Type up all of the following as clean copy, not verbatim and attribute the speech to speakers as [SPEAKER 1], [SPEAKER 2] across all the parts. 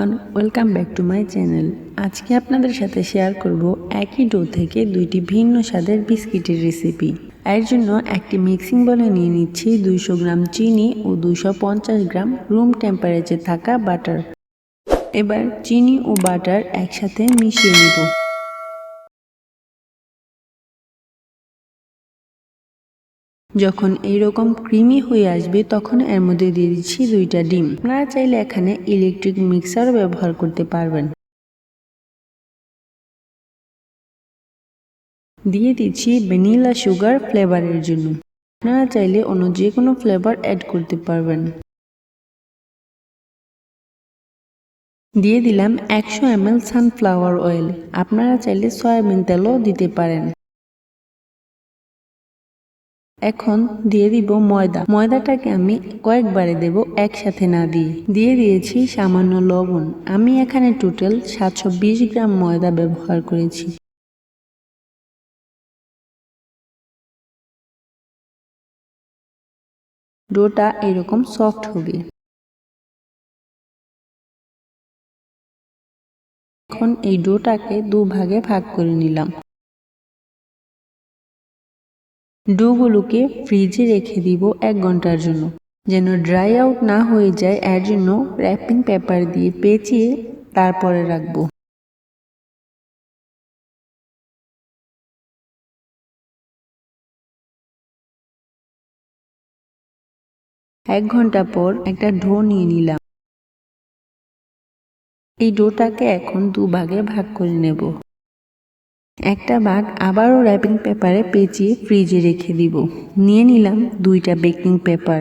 [SPEAKER 1] Everyone, welcome back to my channel. আজকে আপনাদের সাথে শেয়ার করব একই ডো থেকে দুইটি ভিন্ন স্বাদের বিস্কিটের রেসিপি। এর জন্য একটি মিক্সিং বলে নিয়ে নিচ্ছি 200 গ্রাম চিনি ও 250 গ্রাম রুম টেম্পারেচার থাকা বাটার। এবার চিনি ও বাটার একসাথে মিশিয়ে নিব। যখন এইরকম ক্রিমি হয়ে আসবে তখন এর মধ্যে দিয়ে দিচ্ছি 2টা ডিম। আপনারা চাইলে এখানে ইলেকট্রিক মিক্সারও ব্যবহার করতে পারবেন। দিয়ে দিচ্ছি ভ্যানিলা সুগার ফ্লেভারের জন্য। আপনারা চাইলে অন্য যে কোনো ফ্লেভার অ্যাড করতে পারবেন। দিয়ে দিলাম 100 ml সানফ্লাওয়ার অয়েল। আপনারা চাইলে সয়াবিন তেলও দিতে পারেন। এখন দিয়ে দিব ময়দা। ময়দাটাকে আমি কয়েকবারে দেব, একসাথে না দিয়ে দিয়েছি সামান্য লবণ। আমি এখানে টোটাল 720 গ্রাম ময়দা ব্যবহার করেছি। ডোটা এরকম সফট হবে। এখন এই ডোটাকে দুভাগে ভাগ করে নিলাম। ডোগুলোকে ফ্রিজে রেখে দিব 1 ঘন্টার জন্য, যেন ড্রাই আউট না হয়ে যায়। এর জন্য র্যাপিং পেপার দিয়ে পেঁচিয়ে তারপরে রাখবো। এক ঘন্টা পর একটা ডো নিয়ে নিলাম। এই ডোটাকে এখন দুভাগে ভাগ করে নেব। একটা ভাগ আবারও র্যাপিং পেপারে পেঁচিয়ে ফ্রিজে রেখে দিব। নিয়ে নিলাম 2টা বেকিং পেপার।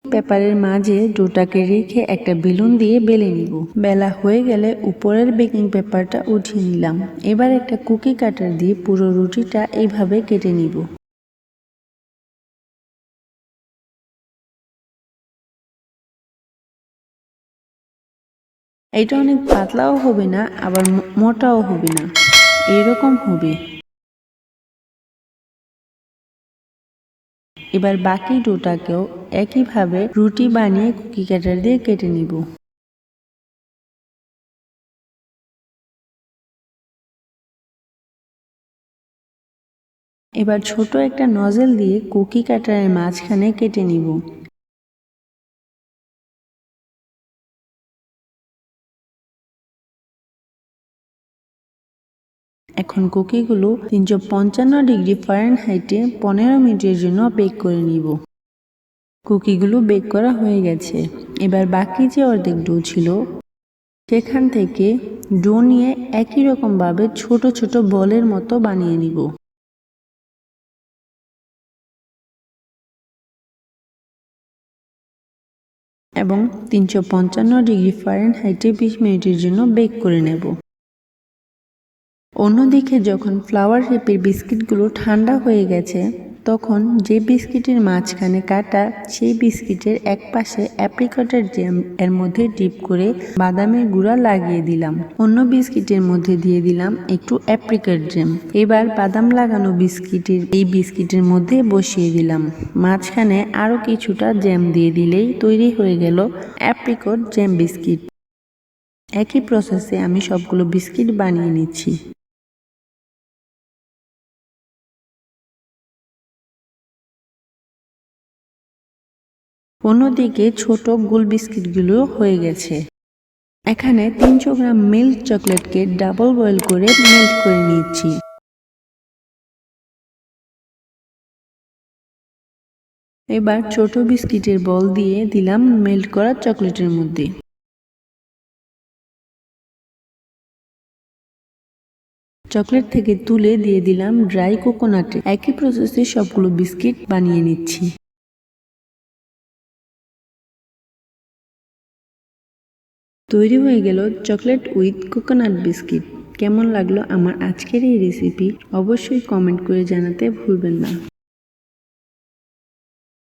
[SPEAKER 1] পেপারের মাঝে ডোটাকে রেখে একটা বেলুন দিয়ে বেলে নিব। বেলা হয়ে গেলে উপরের বেকিং পেপারটা উঠিয়ে নিলাম। এবার একটা কুকি কাটার দিয়ে পুরো রুটিটা এইভাবে কেটে নিব। এটা অনেক পাতলাও হবে না, আবার মোটাও হবে না, এইরকম হবে। এবার বাকি ডোটাকেও একইভাবে রুটি বানিয়ে কুকি কাটার দিয়ে কেটে নিব। এবার ছোট একটা নজেল দিয়ে কুকি কাটারের মাঝখানে কেটে নিব। এখন কুকিগুলো 355 ডিগ্রি ফারেনহাইটে 15 মিনিটের জন্য বেক করে নিব। কুকিগুলো বেক করা হয়ে গেছে। এবার বাকি যে অর্ধেক ডো ছিল সেখান থেকে ডো নিয়ে একই রকমভাবে ছোট ছোট বলের মতো বানিয়ে নিব। এবং 355 ডিগ্রি ফারেনহাইটে 20 মিনিটের জন্য বেক করে নেব। অন্যদিকে যখন ফ্লাওয়ার শেপের বিস্কিটগুলো ঠান্ডা হয়ে গেছে তখন যে বিস্কিটের মাঝখানে কাটা সেই বিস্কিটের এক পাশে অ্যাপ্রিকটের জ্যাম এর মধ্যে ডিপ করে বাদামের গুঁড়া লাগিয়ে দিলাম। অন্য বিস্কিটের মধ্যে দিয়ে দিলাম একটু অ্যাপ্রিকট জ্যাম। এবার বাদাম লাগানো বিস্কিটের মধ্যে বসিয়ে দিলাম। মাঝখানে আরও কিছুটা জ্যাম দিয়ে দিলেই তৈরি হয়ে গেল অ্যাপ্রিকট জ্যাম বিস্কিট। একই প্রসেসে আমি সবগুলো বিস্কিট বানিয়ে নিচ্ছি। অন্যদিকে ছোট গোল বিস্কিটগুলো হয়ে গেছে। এখানে 300 গ্রাম মিল্ক চকলেটকে ডাবল বয়েল করে মেল্ট করে নিচ্ছি। এবার ছোট বিস্কিটের বল দিয়ে দিলাম মেল্ট করা চকলেটের মধ্যে। চকলেট থেকে তুলে দিয়ে দিলাম ড্রাই কোকোনাটে। একই প্রসেসে সবগুলো বিস্কিট বানিয়ে নিচ্ছি। তৈরি হয়ে গেল চকলেট উইথ কোকোনাট বিস্কিট। কেমন লাগলো আমার আজকের এই রেসিপি অবশ্যই কমেন্ট করে জানাতে ভুলবেন না।